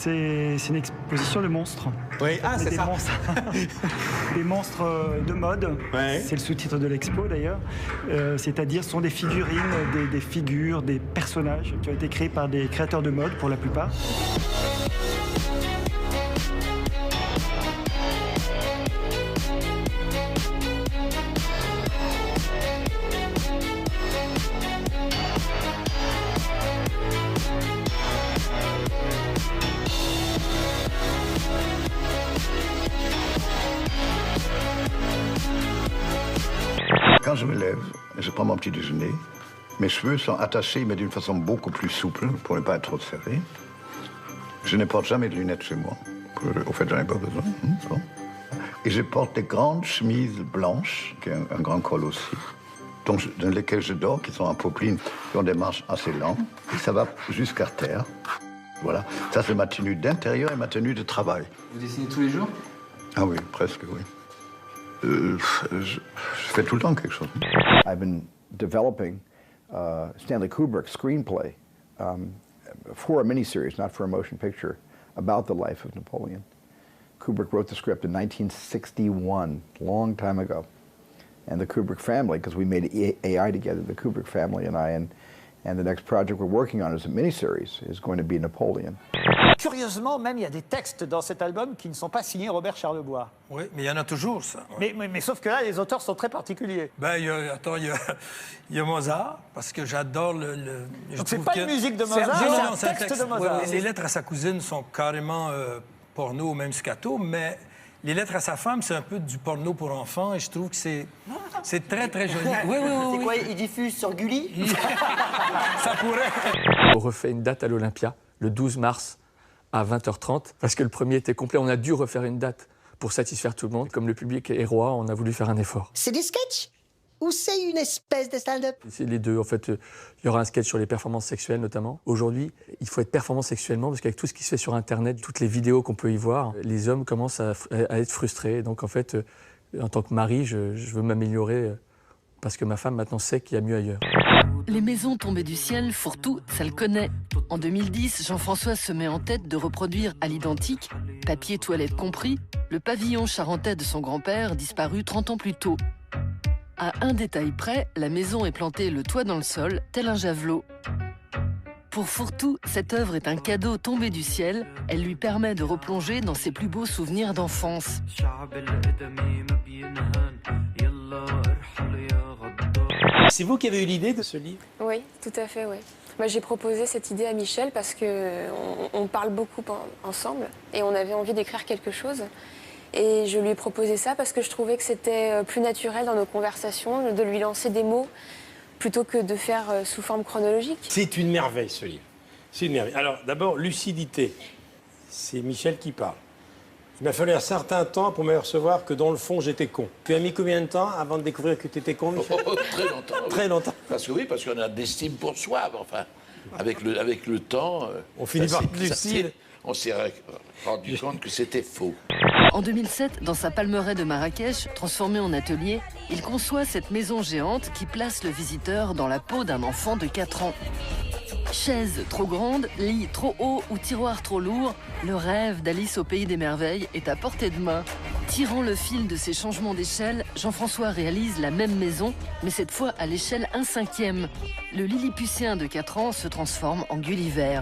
C'est une exposition de monstres. Oui, ah, c'est ça. Monstres. Des monstres de mode. Ouais. C'est le sous-titre de l'expo d'ailleurs. C'est-à-dire, ce sont des figurines, des figures, des personnages qui ont été créés par des créateurs de mode pour la plupart. Quand je me lève, je prends mon petit déjeuner. Mes cheveux sont attachés, mais d'une façon beaucoup plus souple, pour ne pas être trop serrés. Je ne porte jamais de lunettes chez moi. Au fait, j'en ai pas besoin. Bon. Et je porte des grandes chemises blanches, qui ont un grand col aussi, dans lesquelles je dors, qui sont en popeline, qui ont des marches assez lentes. Et ça va jusqu'à terre. Voilà. Ça, c'est ma tenue d'intérieur et ma tenue de travail. Vous dessinez tous les jours? Ah oui, presque, oui. Je fais tout le temps quelque chose. I've been developing Stanley Kubrick's screenplay for a miniseries, not for a motion picture, about the life of Napoleon. Kubrick wrote the script in 1961, long time ago. And the Kubrick family, because we made AI together, the Kubrick family and I, and the next project we're working on is a miniseries, is going to be Napoleon. Curieusement, même, il y a des textes dans cet album qui ne sont pas signés Robert Charlebois. Oui, mais il y en a toujours, ça. Ouais. Mais sauf que là, les auteurs sont très particuliers. Ben, il y a Mozart, parce que j'adore le Donc c'est pas une musique de Mozart, c'est un texte de Mozart. Ouais, les lettres à sa cousine sont carrément porno ou même scato, mais les lettres à sa femme, c'est un peu du porno pour enfants, et je trouve que c'est très, très joli. Oui. C'est quoi, il diffuse sur Gulli? Ça pourrait. On refait une date à l'Olympia, le 12 mars, à 20h30, parce que le premier était complet. On a dû refaire une date pour satisfaire tout le monde. Comme le public est roi, on a voulu faire un effort. C'est des sketchs? Ou c'est une espèce de stand-up? C'est les deux. En fait, il y aura un sketch sur les performances sexuelles, notamment. Aujourd'hui, il faut être performant sexuellement, parce qu'avec tout ce qui se fait sur Internet, toutes les vidéos qu'on peut y voir, les hommes commencent à être frustrés. Donc, en fait, en tant que mari, je veux m'améliorer, parce que ma femme, maintenant, sait qu'il y a mieux ailleurs. Les maisons tombées du ciel, Fourtou, ça le connaît. En 2010, Jean-François se met en tête de reproduire à l'identique, papier toilette compris, le pavillon charentais de son grand-père, disparu 30 ans plus tôt. À un détail près, la maison est plantée le toit dans le sol, tel un javelot. Pour Fourtou, cette œuvre est un cadeau tombé du ciel. Elle lui permet de replonger dans ses plus beaux souvenirs d'enfance. C'est vous qui avez eu l'idée de ce livre? Oui, tout à fait, oui. Moi, j'ai proposé cette idée à Michel parce qu'on parle beaucoup ensemble et on avait envie d'écrire quelque chose. Et je lui ai proposé ça parce que je trouvais que c'était plus naturel dans nos conversations de lui lancer des mots plutôt que de faire sous forme chronologique. C'est une merveille, ce livre. C'est une merveille. Alors, d'abord, lucidité. C'est Michel qui parle. Il m'a fallu un certain temps pour me recevoir que dans le fond, j'étais con. Tu as mis combien de temps avant de découvrir que tu étais con, Michel? Très longtemps. Très longtemps. Parce que oui, parce qu'on a de l'estime pour soi. Enfin, avec le temps... On finit par être lucide. On s'est rendu compte que c'était faux. En 2007, dans sa palmeraie de Marrakech, transformée en atelier, il conçoit cette maison géante qui place le visiteur dans la peau d'un enfant de 4 ans. Chaise trop grande, lit trop haut ou tiroir trop lourd, le rêve d'Alice au pays des merveilles est à portée de main. Tirant le fil de ces changements d'échelle, Jean-François réalise la même maison, mais cette fois à l'échelle 1/5. Le Lilliputien de 4 ans se transforme en Gulliver.